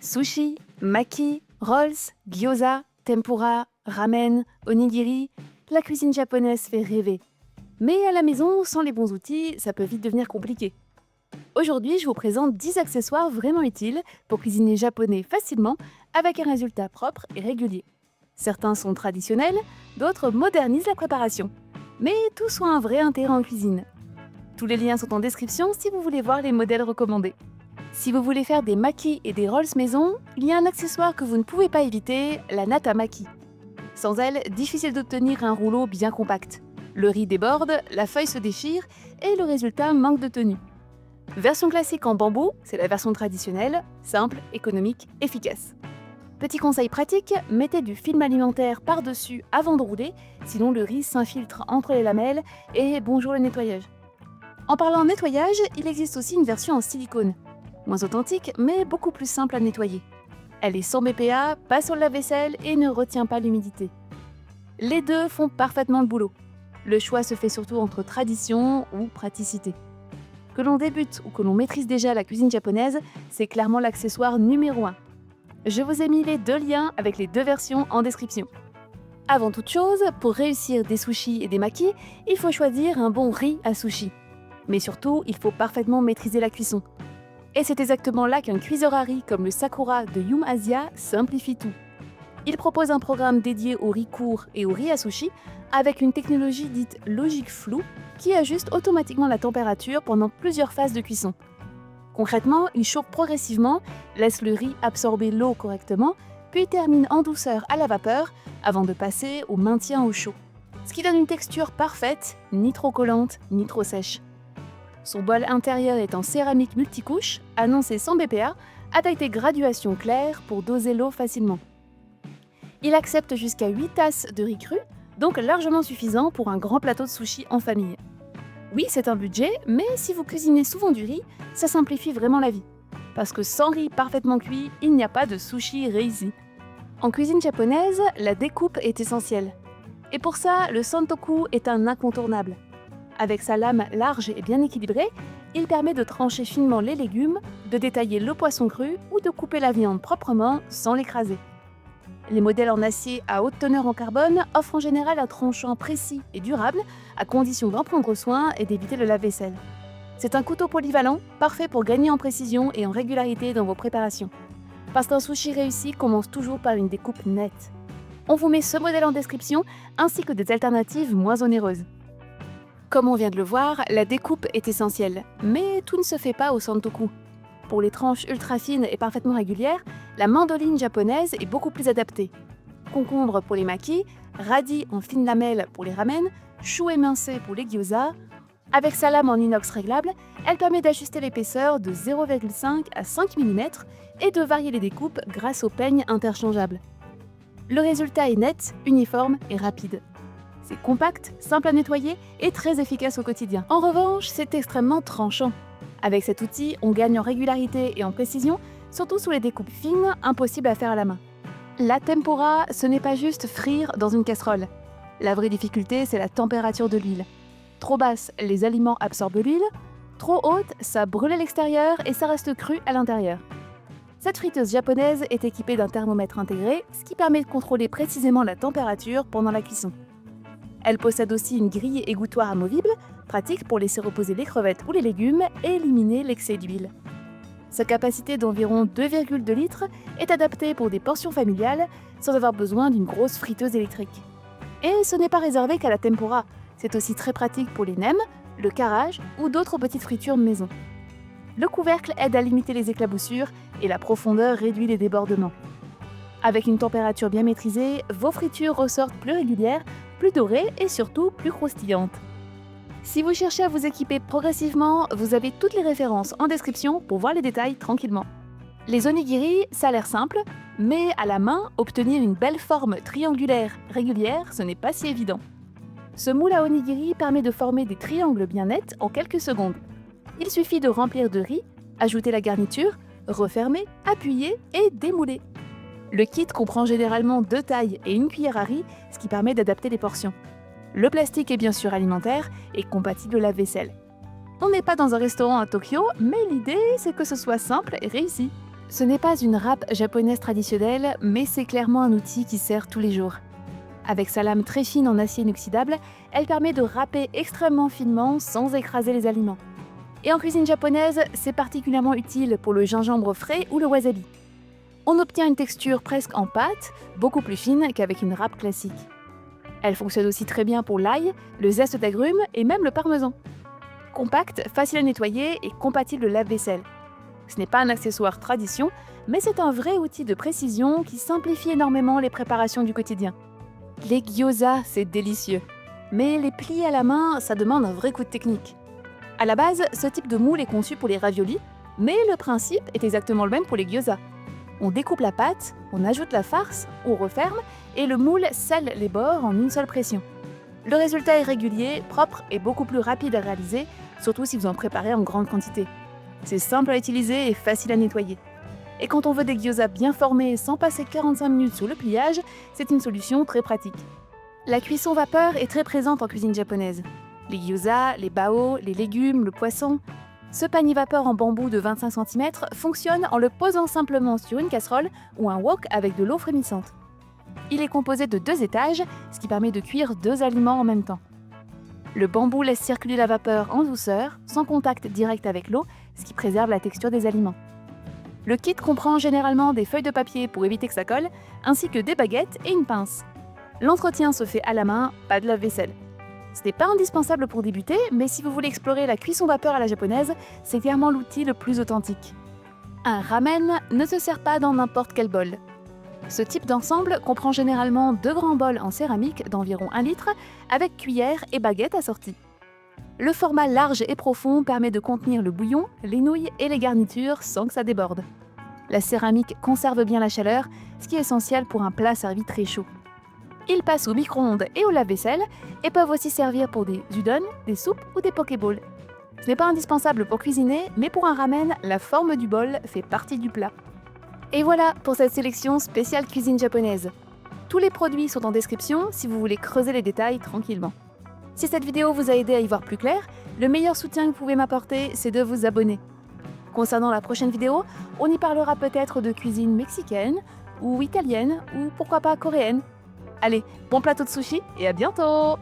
Sushi, maki, rolls, gyoza, tempura, ramen, onigiri, la cuisine japonaise fait rêver. Mais à la maison, sans les bons outils, ça peut vite devenir compliqué. Aujourd'hui, je vous présente 10 accessoires vraiment utiles pour cuisiner japonais facilement avec un résultat propre et régulier. Certains sont traditionnels, d'autres modernisent la préparation. Mais tous ont un vrai intérêt en cuisine. Tous les liens sont en description si vous voulez voir les modèles recommandés. Si vous voulez faire des makis et des rolls maison, il y a un accessoire que vous ne pouvez pas éviter, la natte à maki. Sans elle, difficile d'obtenir un rouleau bien compact. Le riz déborde, la feuille se déchire et le résultat manque de tenue. Version classique en bambou, c'est la version traditionnelle, simple, économique, efficace. Petit conseil pratique, mettez du film alimentaire par-dessus avant de rouler, sinon le riz s'infiltre entre les lamelles et bonjour le nettoyage. En parlant nettoyage, il existe aussi une version en silicone. Moins authentique, mais beaucoup plus simple à nettoyer. Elle est sans BPA, pas sur le lave-vaisselle et ne retient pas l'humidité. Les deux font parfaitement le boulot. Le choix se fait surtout entre tradition ou praticité. Que l'on débute ou que l'on maîtrise déjà la cuisine japonaise, c'est clairement l'accessoire numéro 1. Je vous ai mis les deux liens avec les deux versions en description. Avant toute chose, pour réussir des sushis et des makis, il faut choisir un bon riz à sushi. Mais surtout, il faut parfaitement maîtriser la cuisson. Et c'est exactement là qu'un cuiseur à riz comme le Sakura de Yum Asia simplifie tout. Il propose un programme dédié au riz court et au riz à sushi avec une technologie dite logique floue qui ajuste automatiquement la température pendant plusieurs phases de cuisson. Concrètement, il chauffe progressivement, laisse le riz absorber l'eau correctement, puis termine en douceur à la vapeur avant de passer au maintien au chaud. Ce qui donne une texture parfaite, ni trop collante, ni trop sèche. Son bol intérieur est en céramique multicouche, annoncé sans BPA, avec des graduations claires pour doser l'eau facilement. Il accepte jusqu'à 8 tasses de riz cru, donc largement suffisant pour un grand plateau de sushi en famille. Oui, c'est un budget, mais si vous cuisinez souvent du riz, ça simplifie vraiment la vie. Parce que sans riz parfaitement cuit, il n'y a pas de sushi réussi. En cuisine japonaise, la découpe est essentielle. Et pour ça, le santoku est un incontournable. Avec sa lame large et bien équilibrée, il permet de trancher finement les légumes, de détailler le poisson cru ou de couper la viande proprement sans l'écraser. Les modèles en acier à haute teneur en carbone offrent en général un tranchant précis et durable, à condition d'en prendre soin et d'éviter le lave-vaisselle. C'est un couteau polyvalent, parfait pour gagner en précision et en régularité dans vos préparations. Parce qu'un sushi réussi commence toujours par une découpe nette. On vous met ce modèle en description, ainsi que des alternatives moins onéreuses. Comme on vient de le voir, la découpe est essentielle, mais tout ne se fait pas au santoku. Pour les tranches ultra fines et parfaitement régulières, la mandoline japonaise est beaucoup plus adaptée. Concombre pour les makis, radis en fines lamelles pour les ramen, chou émincé pour les gyoza. Avec sa lame en inox réglable, elle permet d'ajuster l'épaisseur de 0,5 à 5 mm et de varier les découpes grâce aux peignes interchangeables. Le résultat est net, uniforme et rapide. C'est compact, simple à nettoyer et très efficace au quotidien. En revanche, c'est extrêmement tranchant. Avec cet outil, on gagne en régularité et en précision, surtout sous les découpes fines, impossibles à faire à la main. La tempura, ce n'est pas juste frire dans une casserole. La vraie difficulté, c'est la température de l'huile. Trop basse, les aliments absorbent l'huile. Trop haute, ça brûle à l'extérieur et ça reste cru à l'intérieur. Cette friteuse japonaise est équipée d'un thermomètre intégré, ce qui permet de contrôler précisément la température pendant la cuisson. Elle possède aussi une grille égouttoir amovible, pratique pour laisser reposer les crevettes ou les légumes et éliminer l'excès d'huile. Sa capacité d'environ 2,2 litres est adaptée pour des portions familiales sans avoir besoin d'une grosse friteuse électrique. Et ce n'est pas réservé qu'à la tempura, c'est aussi très pratique pour les nems, le carrage ou d'autres petites fritures maison. Le couvercle aide à limiter les éclaboussures et la profondeur réduit les débordements. Avec une température bien maîtrisée, vos fritures ressortent plus régulières, plus dorées et surtout plus croustillantes. Si vous cherchez à vous équiper progressivement, vous avez toutes les références en description pour voir les détails tranquillement. Les onigiri, ça a l'air simple, mais à la main, obtenir une belle forme triangulaire régulière, ce n'est pas si évident. Ce moule à onigiri permet de former des triangles bien nets en quelques secondes. Il suffit de remplir de riz, ajouter la garniture, refermer, appuyer et démouler. Le kit comprend généralement 2 tailles et une cuillère à riz, ce qui permet d'adapter les portions. Le plastique est bien sûr alimentaire et compatible au lave-vaisselle. On n'est pas dans un restaurant à Tokyo, mais l'idée c'est que ce soit simple et réussi. Ce n'est pas une râpe japonaise traditionnelle, mais c'est clairement un outil qui sert tous les jours. Avec sa lame très fine en acier inoxydable, elle permet de râper extrêmement finement sans écraser les aliments. Et en cuisine japonaise, c'est particulièrement utile pour le gingembre frais ou le wasabi. On obtient une texture presque en pâte, beaucoup plus fine qu'avec une râpe classique. Elle fonctionne aussi très bien pour l'ail, le zeste d'agrumes et même le parmesan. Compacte, facile à nettoyer et compatible lave-vaisselle. Ce n'est pas un accessoire tradition, mais c'est un vrai outil de précision qui simplifie énormément les préparations du quotidien. Les gyoza, c'est délicieux. Mais les plier à la main, ça demande un vrai coup de technique. À la base, ce type de moule est conçu pour les raviolis, mais le principe est exactement le même pour les gyoza. On découpe la pâte, on ajoute la farce, on referme, et le moule scelle les bords en une seule pression. Le résultat est régulier, propre et beaucoup plus rapide à réaliser, surtout si vous en préparez en grande quantité. C'est simple à utiliser et facile à nettoyer. Et quand on veut des gyoza bien formés sans passer 45 minutes sous le pliage, c'est une solution très pratique. La cuisson vapeur est très présente en cuisine japonaise. Les gyoza, les bao, les légumes, le poisson. Ce panier vapeur en bambou de 25 cm fonctionne en le posant simplement sur une casserole ou un wok avec de l'eau frémissante. Il est composé de 2 étages, ce qui permet de cuire 2 aliments en même temps. Le bambou laisse circuler la vapeur en douceur, sans contact direct avec l'eau, ce qui préserve la texture des aliments. Le kit comprend généralement des feuilles de papier pour éviter que ça colle, ainsi que des baguettes et une pince. L'entretien se fait à la main, pas de lave-vaisselle. Ce n'est pas indispensable pour débuter, mais si vous voulez explorer la cuisson vapeur à la japonaise, c'est clairement l'outil le plus authentique. Un ramen ne se sert pas dans n'importe quel bol. Ce type d'ensemble comprend généralement 2 grands bols en céramique d'environ 1 litre, avec cuillère et baguette assorties. Le format large et profond permet de contenir le bouillon, les nouilles et les garnitures sans que ça déborde. La céramique conserve bien la chaleur, ce qui est essentiel pour un plat servi très chaud. Ils passent au micro-ondes et au lave-vaisselle et peuvent aussi servir pour des udon, des soupes ou des pokéballs. Ce n'est pas indispensable pour cuisiner, mais pour un ramen, la forme du bol fait partie du plat. Et voilà pour cette sélection spéciale cuisine japonaise. Tous les produits sont en description si vous voulez creuser les détails tranquillement. Si cette vidéo vous a aidé à y voir plus clair, le meilleur soutien que vous pouvez m'apporter, c'est de vous abonner. Concernant la prochaine vidéo, on y parlera peut-être de cuisine mexicaine, ou italienne, ou pourquoi pas coréenne. Allez, bon plateau de sushi et à bientôt!